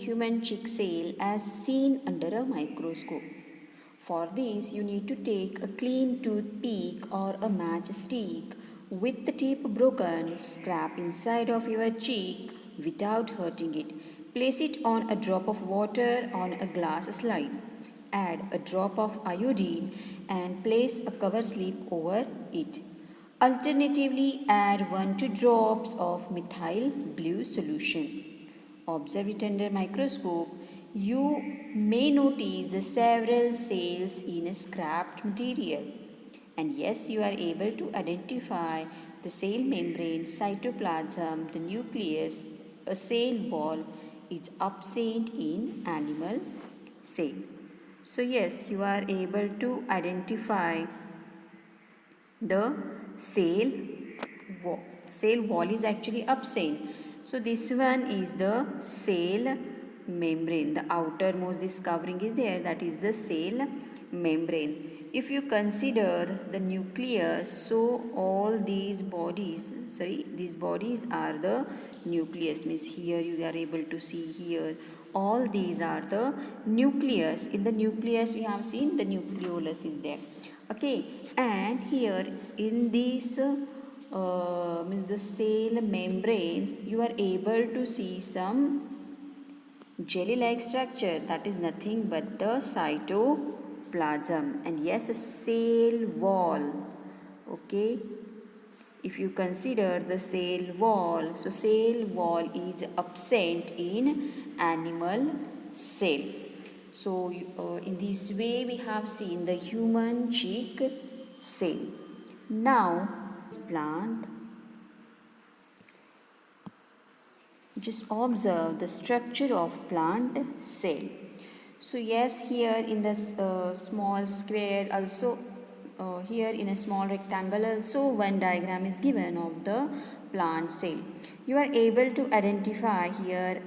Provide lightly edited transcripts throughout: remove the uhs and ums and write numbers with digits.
human chick cell as seen under a microscope. For this, you need to take a clean toothpick or a matchstick with the tip broken, scrape inside of your cheek without hurting it. Place it on a drop of water on a glass slide. Add a drop of iodine and place a cover slip over it. Alternatively, add 1 to 2 drops of methyl blue solution. Observe it under microscope. You may notice the several cells in a scrapped material. And yes, you are able to identify the cell membrane, cytoplasm, the nucleus, a cell wall is absent in animal cell. So yes, you are able to identify the cell wall. Cell wall is actually absent. So this one is the cell membrane. The outermost this covering is there, that is the cell membrane. If you consider the nucleus, so all these bodies are the nucleus. Means here you are able to see here all these are the nucleus. In the nucleus we have seen the nucleolus is there. Okay, and here in this means the cell membrane, you are able to see some jelly-like structure, that is nothing but the cytoplasm, and yes, a cell wall. Okay, if you consider the cell wall, so cell wall is absent in animal cell. So in this way we have seen the human cheek cell. Now plant, just observe the structure of plant cell. So yes, here in this small square also, here in a small rectangle also one diagram is given of the plant cell. You are able to identify here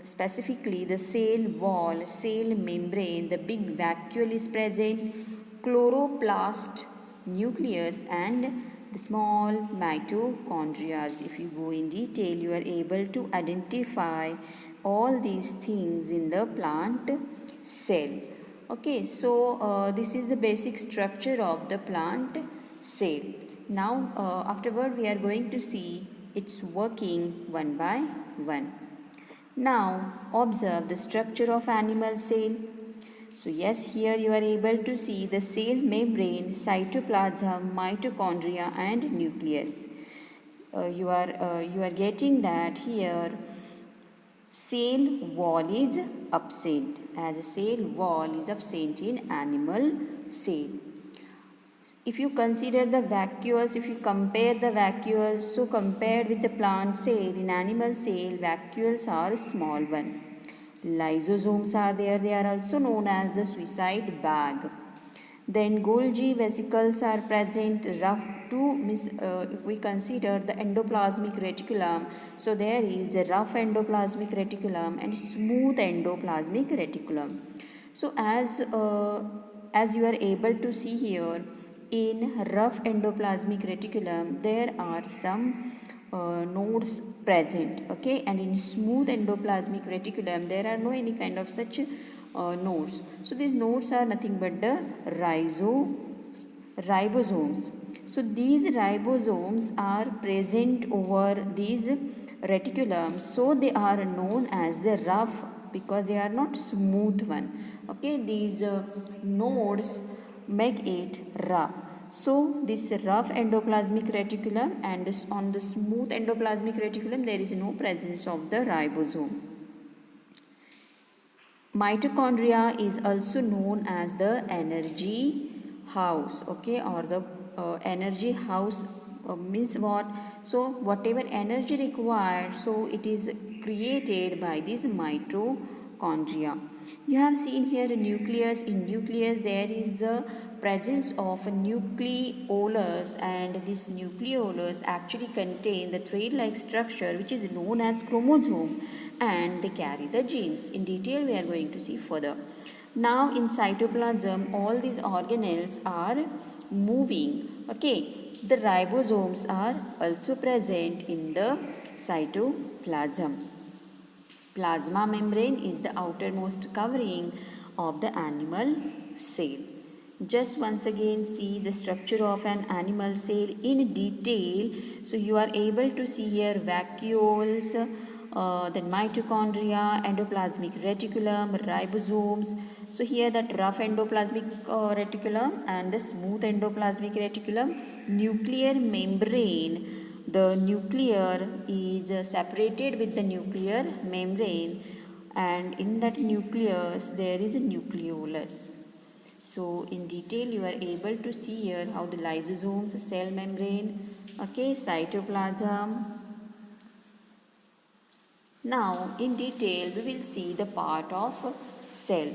specifically the cell wall, cell membrane, the big vacuole is present, chloroplast, nucleus and the small mitochondria. If you go in detail, you are able to identify all these things in the plant cell. Okay, so this is the basic structure of the plant cell. Now afterward we are going to see its working one by one. Now observe the structure of animal cell. So yes, here you are able to see the cell membrane, cytoplasm, mitochondria and nucleus. You are getting that here cell wall is absent, as a cell wall is absent in animal cell. If you consider the vacuoles, if you compare the vacuoles, so compared with the plant cell, in animal cell, vacuoles are small one. Lysosomes are there, they are also known as the suicide bag. Then Golgi vesicles are present, rough to if we consider the endoplasmic reticulum, so there is a rough endoplasmic reticulum and smooth endoplasmic reticulum. So as you are able to see here, in rough endoplasmic reticulum there are some nodes present, okay, and in smooth endoplasmic reticulum there are no any kind of such nodes. So these nodes are nothing but the ribosomes. So these ribosomes are present over these reticulums, so they are known as the rough because they are not smooth one. Okay, these nodes make it rough. So this rough endoplasmic reticulum, and on the smooth endoplasmic reticulum there is no presence of the ribosome. Mitochondria is also known as the energy house, okay, or the energy house means what? So whatever energy required, so it is created by this mitochondria. You have seen here a nucleus. In nucleus there is a presence of a nucleolus, and this nucleolus actually contain the thread-like structure which is known as chromosome, and they carry the genes. In detail we are going to see further. Now in cytoplasm all these organelles are moving. Okay, the ribosomes are also present in the cytoplasm. Plasma membrane is the outermost covering of the animal cell. Just once again see the structure of an animal cell in detail. So you are able to see here vacuoles, then mitochondria, endoplasmic reticulum, ribosomes. So here that rough endoplasmic reticulum and the smooth endoplasmic reticulum, nuclear membrane. The nuclear is separated with the nuclear membrane, and in that nucleus there is a nucleolus. So in detail you are able to see here how the lysosomes, cell membrane, okay, cytoplasm. Now in detail we will see the part of cell.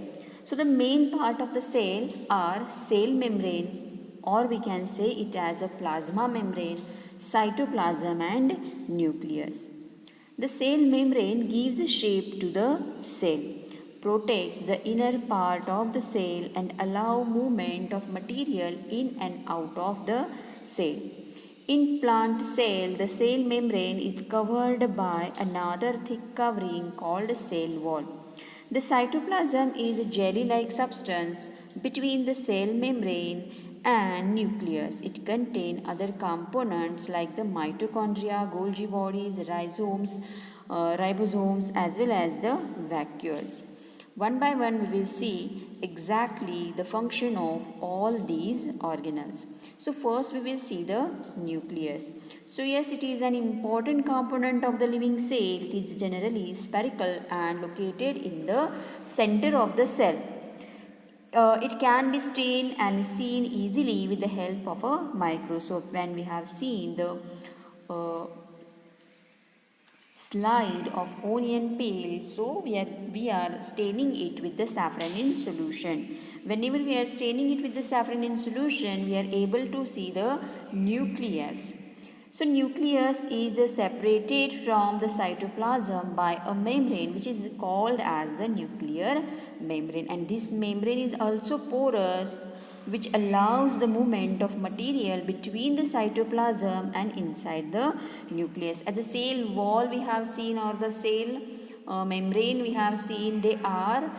So the main part of the cell are cell membrane, or we can say it as a plasma membrane, cytoplasm and nucleus. The cell membrane gives a shape to the cell, protects the inner part of the cell and allow movement of material in and out of the cell. In plant cell, the cell membrane is covered by another thick covering called cell wall. The cytoplasm is a jelly-like substance between the cell membrane and nucleus. It contains other components like the mitochondria, Golgi bodies, rhizomes, ribosomes, as well as the vacuoles. One by one we will see exactly the function of all these organelles. So first we will see the nucleus. So yes, it is an important component of the living cell. It is generally spherical and located in the center of the cell. It can be stained and seen easily with the help of a microscope. When we have seen the slide of onion peel, so we are staining it with the safranin solution. Whenever we are staining it with the safranin solution, we are able to see the nucleus. So nucleus is separated from the cytoplasm by a membrane which is called as the nuclear membrane, and this membrane is also porous, which allows the movement of material between the cytoplasm and inside the nucleus. As a cell wall we have seen, or the cell membrane we have seen, they are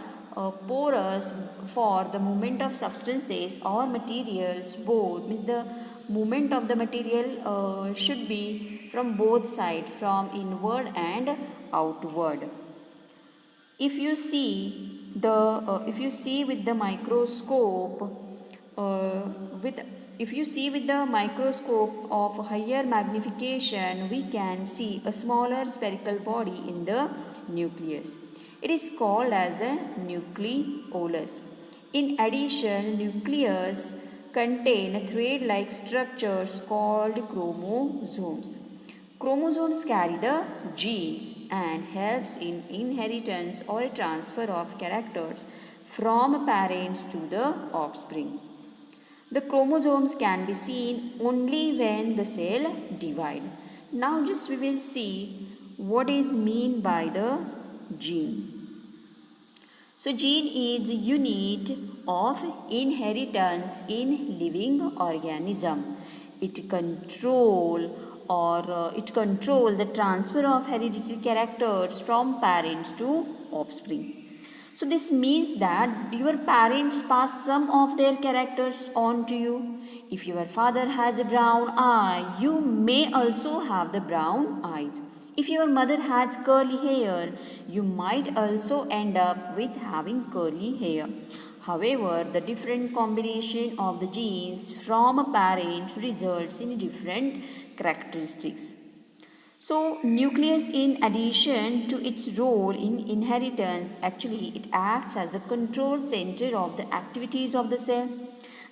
porous for the movement of substances or materials both, means the movement of the material should be from both sides, from inward and outward. If you see with the microscope, with if you see with the microscope of higher magnification, we can see a smaller spherical body in the nucleus. It is called as the nucleolus. In addition, nucleus contain thread-like structures called chromosomes. Chromosomes carry the genes and helps in inheritance or a transfer of characters from parents to the offspring. The chromosomes can be seen only when the cell divide. Now just we will see what is mean by the gene. So gene is unit of inheritance in living organism. It control the transfer of hereditary characters from parents to offspring. So this means that your parents pass some of their characters on to you. If your father has a brown eye, you may also have the brown eyes. If your mother has curly hair, you might also end up with having curly hair. However, the different combination of the genes from a parent results in different characteristics. So, nucleus, in addition to its role in inheritance, actually it acts as the control center of the activities of the cell.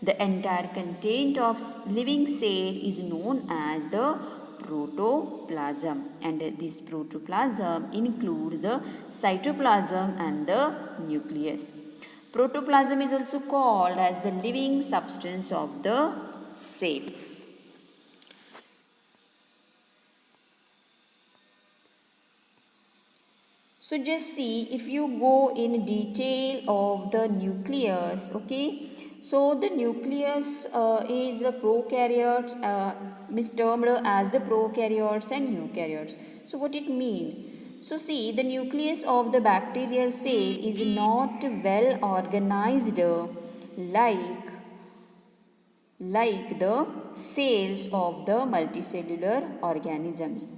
The entire content of living cell is known as the protoplasm, and this protoplasm includes the cytoplasm and the nucleus. Protoplasm is also called as the living substance of the cell. So just see, if you go in detail of the nucleus, okay. So the nucleus is the prokaryotes, termed as the prokaryotes and eukaryotes. So what it mean? So see, the nucleus of the bacterial cell is not well organized like the cells of the multicellular organisms,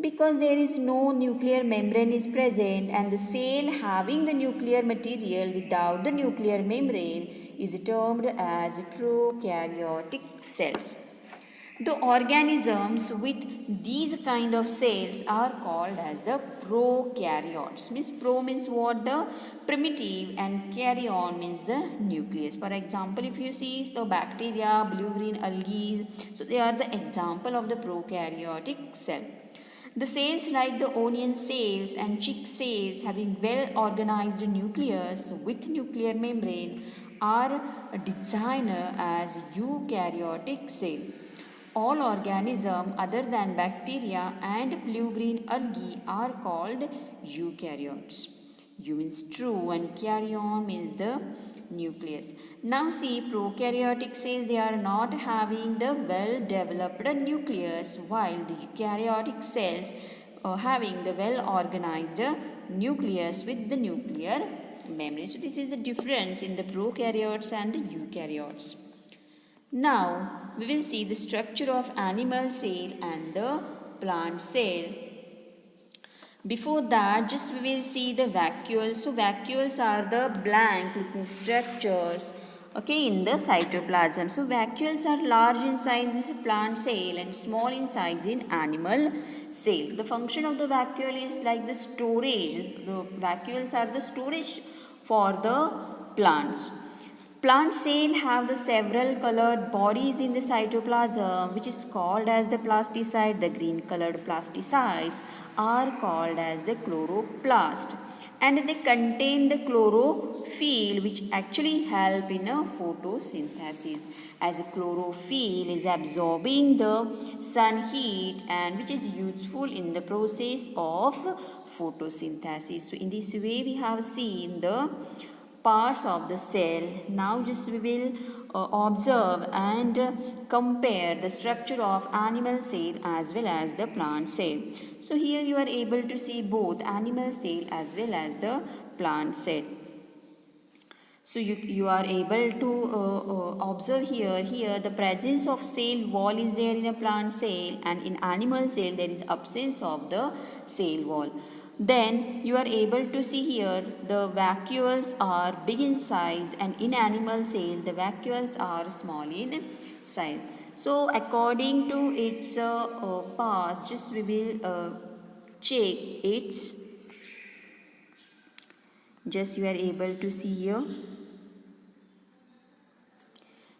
because there is no nuclear membrane is present, and the cell having the nuclear material without the nuclear membrane is termed as prokaryotic cells. The organisms with these kind of cells are called as the prokaryotes. Means pro means what? The primitive, and karyon means the nucleus. For example, if you see the bacteria, blue-green algae, so they are the example of the prokaryotic cell. The cells like the onion cells and chick cells having well organized nucleus with nuclear membrane are designed as eukaryotic cell. All organisms other than bacteria and blue-green algae are called eukaryotes. U means true and karyon means the nucleus. Now see, prokaryotic cells, they are not having the well-developed nucleus, while the eukaryotic cells are having the well-organized nucleus with the nuclear membrane. So this is the difference in the prokaryotes and the eukaryotes. Now, we will see the structure of animal cell and the plant cell. Before that, just we will see the vacuoles. So, vacuoles are the blank looking structures, okay, in the cytoplasm. So, vacuoles are large in size in plant cell and small in size in animal cell. The function of the vacuole is like the storage. The vacuoles are the storage for the plants. Plant cells have the several colored bodies in the cytoplasm, which is called as the plasticide. The green colored plasticides are called as the chloroplast, and they contain the chlorophyll, which actually help in a photosynthesis, as a chlorophyll is absorbing the sun heat and which is useful in the process of photosynthesis. So in this way we have seen the parts of the cell. Now just we will observe and compare the structure of animal cell as well as the plant cell. So here you are able to see both animal cell as well as the plant cell. So you are able to observe here the presence of cell wall is there in a plant cell, and in animal cell there is absence of the cell wall. Then you are able to see here the vacuoles are big in size, and in animal cell the vacuoles are small in size. So according to its parts, just we will check its. Just you are able to see here.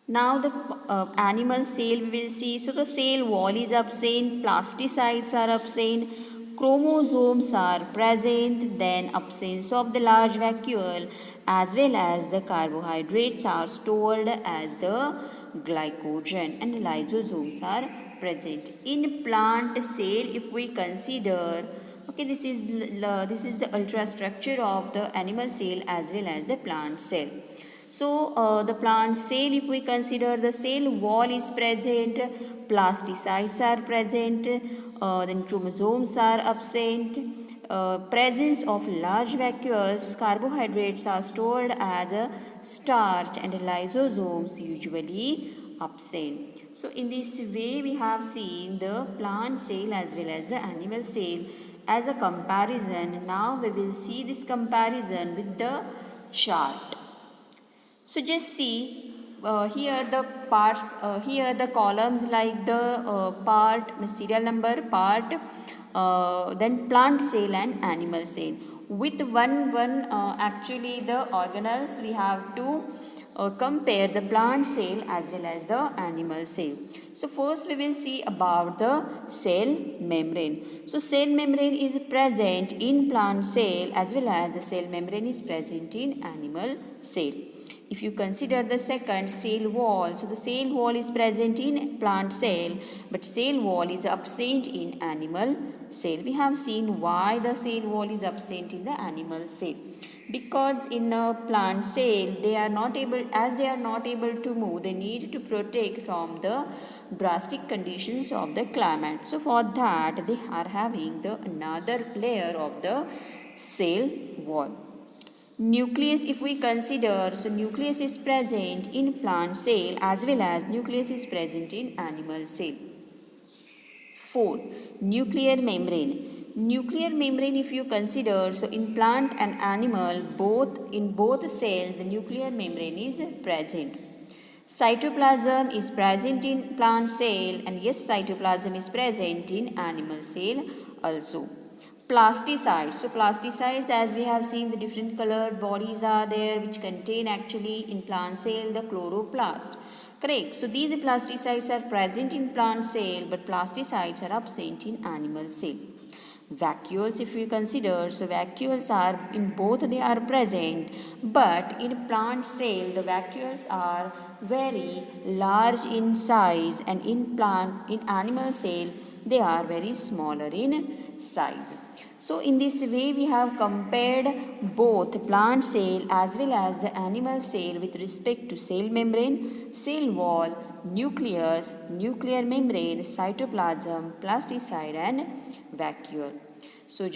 Now the animal cell we will see. So the cell wall is absent, plasticides are absent, chromosomes are present, then absence of the large vacuole as well as the carbohydrates are stored as the glycogen, and lysosomes are present. In plant cell, if we consider, okay, this is the ultrastructure of the animal cell as well as the plant cell. So the plant cell, if we consider, the cell wall is present, plasticides are present, then chromosomes are absent, presence of large vacuoles, carbohydrates are stored as a starch, and lysosomes usually absent. So in this way we have seen the plant cell as well as the animal cell as a comparison. Now we will see this comparison with the chart. So just see here the parts, here the columns like the part, serial number, part, then plant cell and animal cell. With one actually the organelles we have to compare the plant cell as well as the animal cell. So first we will see about the cell membrane. So cell membrane is present in plant cell as well as the cell membrane is present in animal cell. If you consider the second, cell wall, so the cell wall is present in plant cell, but cell wall is absent in animal cell. We have seen why the cell wall is absent in the animal cell. Because in a plant cell they are not able to move, they need to protect from the drastic conditions of the climate. So for that they are having the another layer of the cell wall. Nucleus, if we consider, so nucleus is present in plant cell as well as nucleus is present in animal cell. 4. Nuclear membrane. Nuclear membrane, if you consider, so in plant and animal, both cells, the nuclear membrane is present. Cytoplasm is present in plant cell, and yes, cytoplasm is present in animal cell also. Plasticides. So plasticides, as we have seen, the different colored bodies are there which contain actually in plant cell the chloroplast. Correct. So these plasticides are present in plant cell, but plasticides are absent in animal cell. Vacuoles, if we consider, so vacuoles are in both, they are present, but in plant cell the vacuoles are very large in size, and in animal cell they are very smaller in size. So in this way we have compared both plant cell as well as the animal cell with respect to cell membrane, cell wall, nucleus, nuclear membrane, cytoplasm, plasticide and vacuole. So